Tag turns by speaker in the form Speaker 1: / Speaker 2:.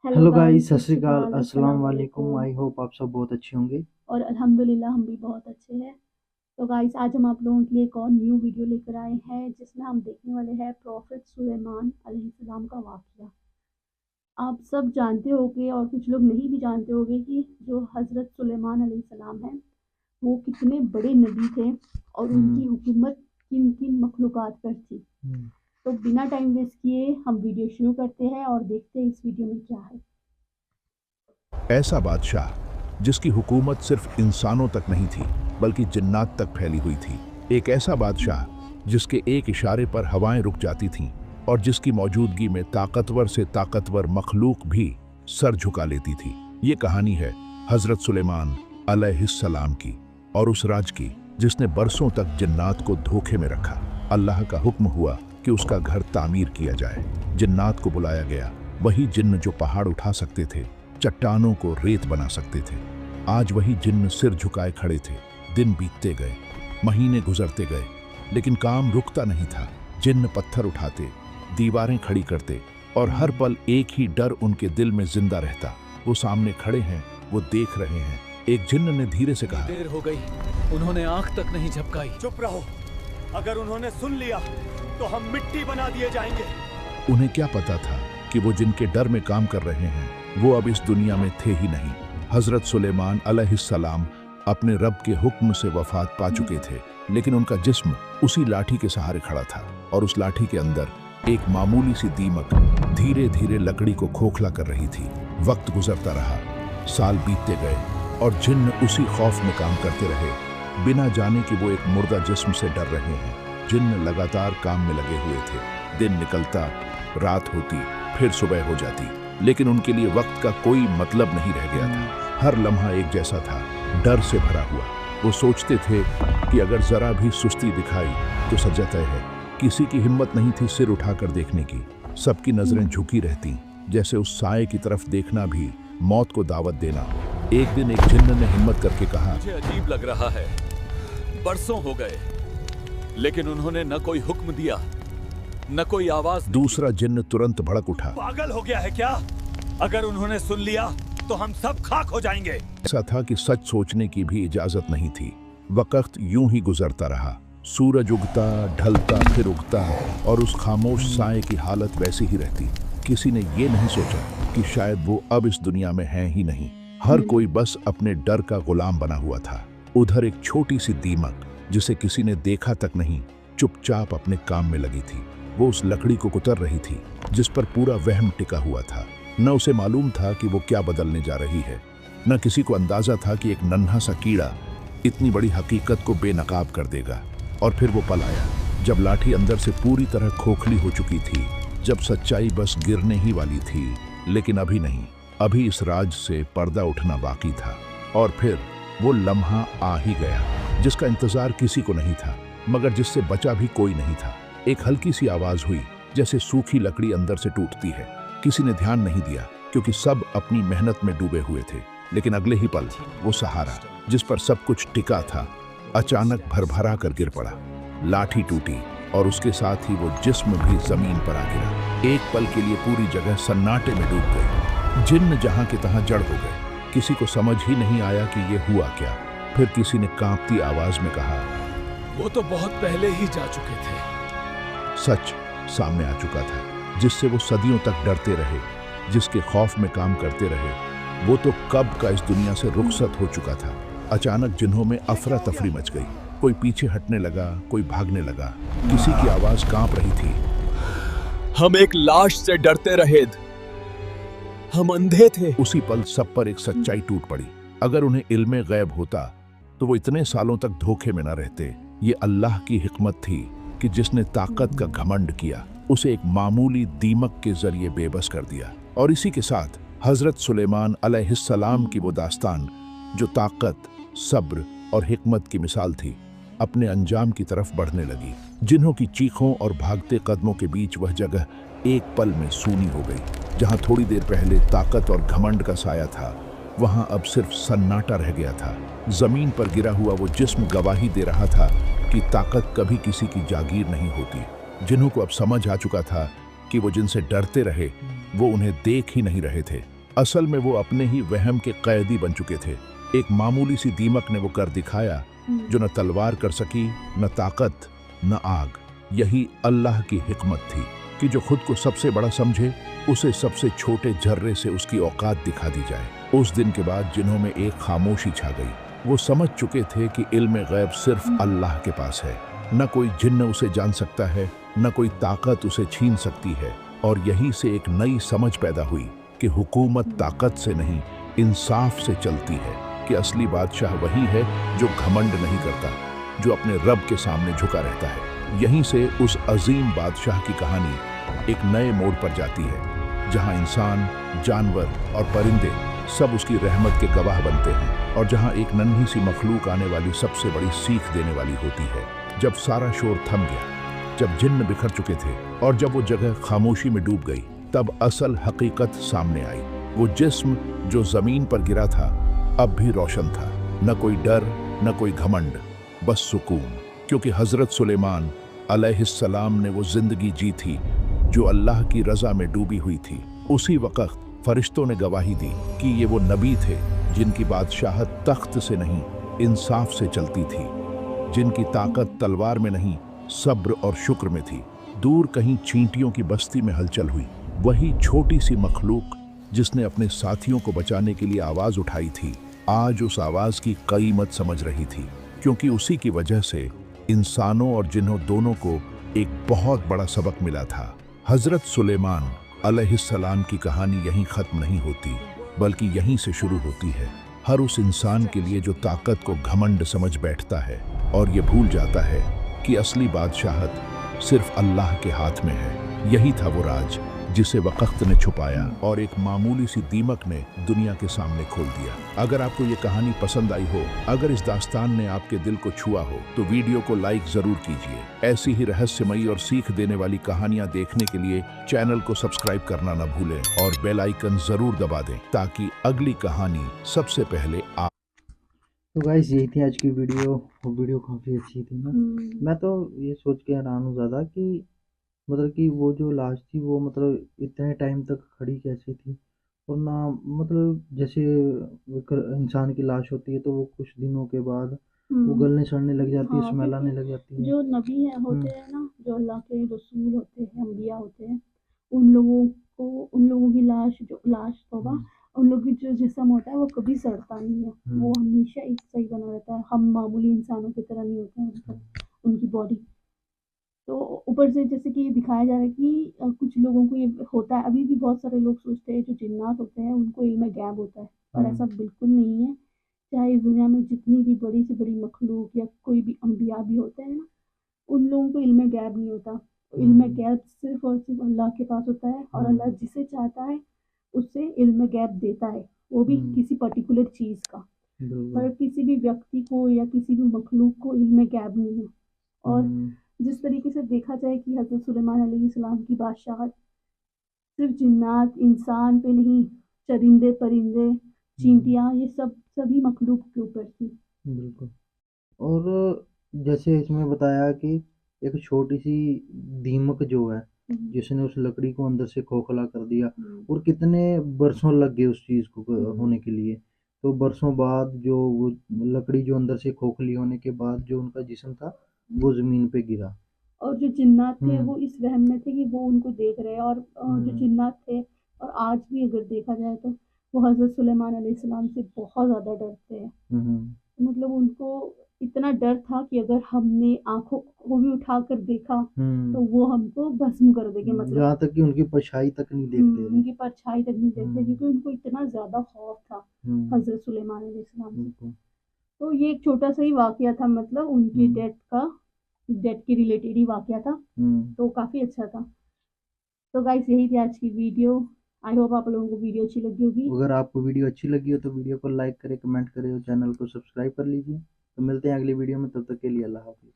Speaker 1: Hello
Speaker 2: hello
Speaker 1: guys,
Speaker 2: guys,
Speaker 1: सत
Speaker 2: सत
Speaker 1: श्री
Speaker 2: श्री
Speaker 1: अकाल,
Speaker 2: अकाल,
Speaker 1: अस्सलाम
Speaker 2: अस्सलाम वालेकुम।
Speaker 1: वालेकुम।
Speaker 2: आई होप आप सब बहुत अच्छे होंगे।
Speaker 1: और अल्हम्दुलिल्लाह हम भी बहुत अच्छे हैं। तो गाइस, आज हम आप लोगों के लिए एक और न्यू वीडियो लेकर आए हैं जिसमें हम देखने वाले हैं प्रॉफिट सुलेमान अलैहिस्सलाम का वाक़या। आप सब जानते होंगे और कुछ लोग नहीं भी जानते होंगे कि जो हज़रत सुलेमान अलैहिस्सलाम हैं वो कितने बड़े नबी थे और
Speaker 2: हम्म।
Speaker 1: उनकी हुकूमत किन किन मखलूक़ात पर थी।
Speaker 2: हम्म।
Speaker 1: तो बिना टाइम वेस्ट किए हम वीडियो शुरू करते हैं और देखते हैं इस वीडियो में क्या है।
Speaker 3: ऐसा बादशाह जिसकी हुकूमत सिर्फ इंसानों तक नहीं थी बल्कि जिन्नात तक फैली हुई थी। एक ऐसा बादशाह जिसके एक इशारे पर हवाएं रुक जाती थीं और जिसकी मौजूदगी में ताकतवर से ताकतवर मखलूक भी सर झुका लेती थी। ये कहानी है हजरत सुलेमान अलैहिस्सलाम की और उस राज की जिसने बरसों तक जिन्नात को धोखे में रखा। अल्लाह का हुक्म हुआ कि उसका घर तामीर किया जाए। जिन्नात को बुलाया गया, वही जिन्न जो पहाड़ उठा सकते थे, चट्टानों को रेत बना सकते थे। आज वही जिन्न सिर झुकाए खड़े थे। दिन बीतते गए, महीने गुजरते गए, लेकिन काम रुकता नहीं था। जिन्न पत्थर उठाते, दीवारें खड़ी करते और हर पल एक ही डर उनके दिल में जिंदा रहता। वो सामने खड़े हैं, वो देख रहे हैं। एक जिन्न ने धीरे से कहा,
Speaker 4: देर हो गई, उन्होंने आंख तक नहीं झपकाई।
Speaker 5: चुप रहो, अगर उन्होंने सुन लिया तो हम मिट्टी बना दिए जाएंगे।
Speaker 3: उन्हें क्या पता था कि वो जिनके डर में काम कर रहे हैं वो अब इस दुनिया में थे ही नहीं। हजरत सुलेमान अलैहिस्सलाम अपने रब के हुक्म से वफात पा चुके थे, लेकिन उनका जिस्म उसी लाठी के सहारे खड़ा था और उस लाठी के अंदर एक मामूली सी दीमक धीरे धीरे लकड़ी को खोखला कर रही थी। वक्त गुजरता रहा, साल बीतते गए और जिन्न उसी खौफ में काम करते रहे, बिना जाने कि वो एक मुर्दा जिस्म से डर रहे हैं। जिन्न लगातार काम में लगे हुए थे। दिन निकलता, रात होती, फिर सुबह हो जाती, लेकिन उनके लिए वक्त का कोई मतलब नहीं रह गया था। हर लम्हा एक जैसा था, डर से भरा हुआ। वो सोचते थे कि अगर जरा भी सुस्ती दिखाई तो सजा तय है। किसी की हिम्मत नहीं थी सिर उठाकर देखने की। सबकी नजरें झुकी रहती, जैसे उस साए की तरफ देखना भी मौत को दावत देना। एक दिन एक जिन्न ने हिम्मत करके कहा,
Speaker 4: मुझे अजीब लग रहा है, बरसों हो गए लेकिन उन्होंने न कोई हुक्म दिया, न कोई आवाज।
Speaker 3: दूसरा जिन्न तुरंत भड़क उठा।
Speaker 5: पागल हो गया है क्या? अगर उन्होंने सुन लिया तो हम सब खाक हो जाएंगे।
Speaker 3: ऐसा था कि सच सोचने की भी इजाजत नहीं थी। वक्त यूं ही गुजरता रहा। सूरज उगता, ढलता, फिर उगता और उस खामोश साए की हालत वैसी ही रहती। किसी ने ये नहीं सोचा कि शायद वो अब इस दुनिया में है ही नहीं। हर कोई बस अपने डर का गुलाम बना हुआ था। उधर एक छोटी सी दीमक जिसे किसी ने देखा तक नहीं, चुपचाप अपने काम में लगी थी। वो उस लकड़ी को कुतर रही थी जिस पर पूरा वहम टिका हुआ था। न उसे मालूम था कि वो क्या बदलने जा रही है, न किसी को अंदाजा था कि एक नन्हा सा कीड़ा इतनी बड़ी हकीकत को बेनकाब कर देगा। और फिर वो पल आया जब लाठी अंदर से पूरी तरह खोखली हो चुकी थी, जब सच्चाई बस गिरने ही वाली थी। लेकिन अभी नहीं, अभी इस राज से पर्दा उठना बाकी था। और फिर वो लम्हा आ ही गया जिसका इंतजार किसी को नहीं था, मगर जिससे बचा भी कोई नहीं था। एक हल्की सी आवाज हुई, जैसे सूखी लकड़ी अंदर से टूटती है। किसी ने ध्यान नहीं दिया क्योंकि सब अपनी मेहनत में डूबे हुए थे। लेकिन अगले ही पल वो सहारा जिस पर सब कुछ टिका था अचानक भरभरा कर गिर पड़ा। लाठी टूटी और उसके साथ ही वो जिस्म भी जमीन पर आ गिरा। एक पल के लिए पूरी जगह सन्नाटे में डूब गई। जिन्न जहां के तहां जड़ हो गए। किसी को समझ ही नहीं आया कि ये हुआ क्या। फिर किसी ने कांपती आवाज में कहा,
Speaker 4: वो तो बहुत पहले ही जा चुके थे।
Speaker 3: सच सामने आ चुका था, जिससे वो सदियों तक डरते रहे, जिसके खौफ में काम करते रहे। वो तो कब का इस दुनिया से रुखसत हो चुका था। अचानक जिन्हों में अफरा तफरी मच गई। कोई पीछे हटने लगा, कोई भागने लगा। किसी की आवाज कांप रही थी,
Speaker 4: हम एक लाश से डरते रहे, हम अंधे थे।
Speaker 3: उसी पल सब पर एक सच्चाई टूट पड़ी। अगर उन्हें इल्मे गैब होता तो वो इतने सालों तक धोखे में न रहते। ये अल्लाह की हिकमत थी कि जिसने ताकत का घमंड किया उसे एक मामूली दीमक के जरिए बेबस कर दिया। और इसी के साथ हजरत सुलेमान अलैहिस्सलाम की वो दास्तान जो ताकत, सब्र और हिकमत की मिसाल थी, अपने अंजाम की तरफ बढ़ने लगी। जिन्हों की चीखों और भागते कदमों के बीच वह जगह एक पल में सूनी हो गई। जहां थोड़ी देर पहले ताकत और घमंड का साया था, वहां अब सिर्फ सन्नाटा रह गया था। जमीन पर गिरा हुआ वो जिस्म गवाही दे रहा था कि ताकत कभी किसी की जागीर नहीं होती। जिन्हों को अब समझ आ चुका था कि वो जिनसे डरते रहे वो उन्हें देख ही नहीं रहे थे। असल में वो अपने ही वहम के कैदी बन चुके थे। एक मामूली सी दीमक ने वो कर दिखाया जो न तलवार कर सकी, न ताकत, न आग। यही अल्लाह की हिकमत थी कि जो खुद को सबसे बड़ा समझे उसे सबसे छोटे जर्रे से उसकी औकात दिखा दी जाए। उस दिन के बाद जिन्हों में एक खामोशी छा गई। वो समझ चुके थे कि इल्म गैब सिर्फ अल्लाह के पास है। न कोई जिन्न उसे जान सकता है, न कोई ताकत उसे छीन सकती है। और यहीं से एक नई समझ पैदा हुई कि हुकूमत ताकत से नहीं, इंसाफ से चलती है। कि असली बादशाह वही है जो घमंड नहीं करता, जो अपने रब के सामने झुका रहता है। यहीं से उस अजीम बादशाह की कहानी एक नए मोड़ पर जाती है, जहां इंसान, जानवर और परिंदे सब उसकी रहमत के गवाह बनते हैं, और जहां एक नन्ही सी मखलूक आने वाली सबसे बड़ी सीख देने वाली होती है। जब सारा शोर थम गया, जब जिन्न बिखर चुके थे और जब वो जगह खामोशी में डूब गई, तब असल हकीकत सामने आई। वो जिस्म जो जमीन पर गिरा था अब भी रोशन था। न कोई डर, न कोई घमंड, बस सुकून। क्योंकि हजरत सुलेमान अलैहिस्सलाम ने वो जिंदगी जी थी जो अल्लाह की रजा में डूबी हुई थी। उसी वक्त फरिश्तों ने गवाही दी कि ये वो नबी थे जिनकी बादशाहत तख्त से नहीं, इंसाफ से चलती थी, जिनकी ताकत तलवार में नहीं, सब्र और शुक्र में थी। दूर कहीं चींटियों की बस्ती में हलचल हुई। वही छोटी सी मखलूक जिसने अपने साथियों को बचाने के लिए आवाज उठाई थी, आज उस आवाज की कीमत समझ रही थी। क्योंकि उसी की वजह से इंसानों और जिन्हों दोनों को एक बहुत बड़ा सबक मिला था। हजरत सुलेमान अलैहिस्सलाम की कहानी यहीं खत्म नहीं होती, बल्कि यहीं से शुरू होती है। हर उस इंसान के लिए जो ताकत को घमंड समझ बैठता है और ये भूल जाता है कि असली बादशाहत सिर्फ अल्लाह के हाथ में है। यही था वो राज जिसे वक्त ने छुपाया और एक मामूली सी दीमक ने दुनिया के सामने खोल दिया। अगर आपको ये कहानी पसंद आई हो, अगर इस दास्तान ने आपके दिल को छुआ हो, तो वीडियो को लाइक जरूर कीजिए। ऐसी ही रहस्यमयी और सीख देने वाली कहानियां देखने के लिए चैनल को सब्सक्राइब करना न भूलें और बेल आइकन जरूर दबा दें ताकि अगली कहानी सबसे पहले आप।
Speaker 2: तो गाइस यही थी आज की वीडियो। वो वीडियो काफ़ी अच्छी थी ना। मैं तो ये सोच के हैरान हूँ ज़्यादा कि मतलब कि वो जो लाश थी वो मतलब इतने टाइम तक खड़ी कैसे थी। और ना मतलब जैसे एक इंसान की लाश होती है तो वो कुछ दिनों के बाद वो गलने सड़ने लग जाती है,
Speaker 1: हाँ,
Speaker 2: स्मेल आने
Speaker 1: क्योंकि
Speaker 2: लग जाती है।
Speaker 1: जो नबी है होते हैं ना, जो अल्लाह के रसूल होते हैं, अम्बिया होते हैं, उन लोगों उन लोगों की लाश तौबा, उन लोगों की जो जिस्म होता है वो कभी सड़ता नहीं है। वो हमेशा एक सही बना रहता है। हम मामूली इंसानों की तरह नहीं होते हैं उनकी बॉडी। तो ऊपर से जैसे कि दिखाया जा रहा है कि कुछ लोगों को ये होता है। अभी भी बहुत सारे लोग सोचते हैं जो जिन्नात होते हैं उनको इल्म गैब होता है, पर ऐसा बिल्कुल नहीं है। चाहे इस दुनिया में जितनी भी बड़ी से बड़ी मखलूक या कोई भी अम्बिया भी होते हैं ना, उन लोगों को इल्म गैब नहीं होता। इल्म गैब सिर्फ और सिर्फ अल्लाह के पास होता है, और अल्लाह जिसे चाहता है उससे इल्म गैब देता है, वो भी किसी पर्टिकुलर चीज़ का। पर किसी भी व्यक्ति को या किसी भी मखलूक को इल्म गैब नहीं है। और जिस तरीके से देखा जाए कि हज़रत सुलेमान अलैहिस्सलाम की बादशाहत सिर्फ जिन्नात, इंसान पे नहीं, चरिंदे परिंदे, चींटियाँ, ये सब सभी मखलूक के ऊपर थी।
Speaker 2: बिल्कुल। और जैसे इसमें बताया कि एक छोटी सी दीमक जो है जिसने उस लकड़ी को अंदर से खोखला कर दिया, और कितने बरसों लग गए उस चीज़ को होने के लिए। तो बरसों बाद जो वो लकड़ी जो अंदर से खोखली होने के बाद जो उनका जिस्म था वो ज़मीन पे गिरा।
Speaker 1: और जो जिन्नात थे वो इस वहम में थे कि वो उनको देख रहे हैं। और जो जिन्नात थे, और आज भी अगर देखा जाए तो वो हज़रत सुलेमान अलैहिस्सलाम से बहुत ज़्यादा डरते हैं। मतलब उनको इतना डर था कि अगर हमने आंखों को भी उठाकर देखा तो वो हमको भस्म कर देंगे। मतलब
Speaker 2: यहाँ तक कि उनकी परछाई तक नहीं देखते थे।
Speaker 1: उनकी परछाई तक नहीं देखते, क्योंकि उनको इतना ज्यादा खौफ था हजरत सुलेमान अलैहिस्सलाम से। तो ये एक छोटा सा ही वाकया था, मतलब उनकी डेथ के रिलेटेड ही वाकया था। तो काफी अच्छा था। तो गाइस यही थी आज की वीडियो। आई होप आप लोगों को वीडियो अच्छी लगी होगी।
Speaker 2: अगर आपको वीडियो अच्छी लगी हो तो वीडियो को लाइक करें, कमेंट करें और चैनल को सब्सक्राइब कर लीजिए। तो मिलते हैं अगली वीडियो में, तब तक के लिए अल्लाह हाफिज़।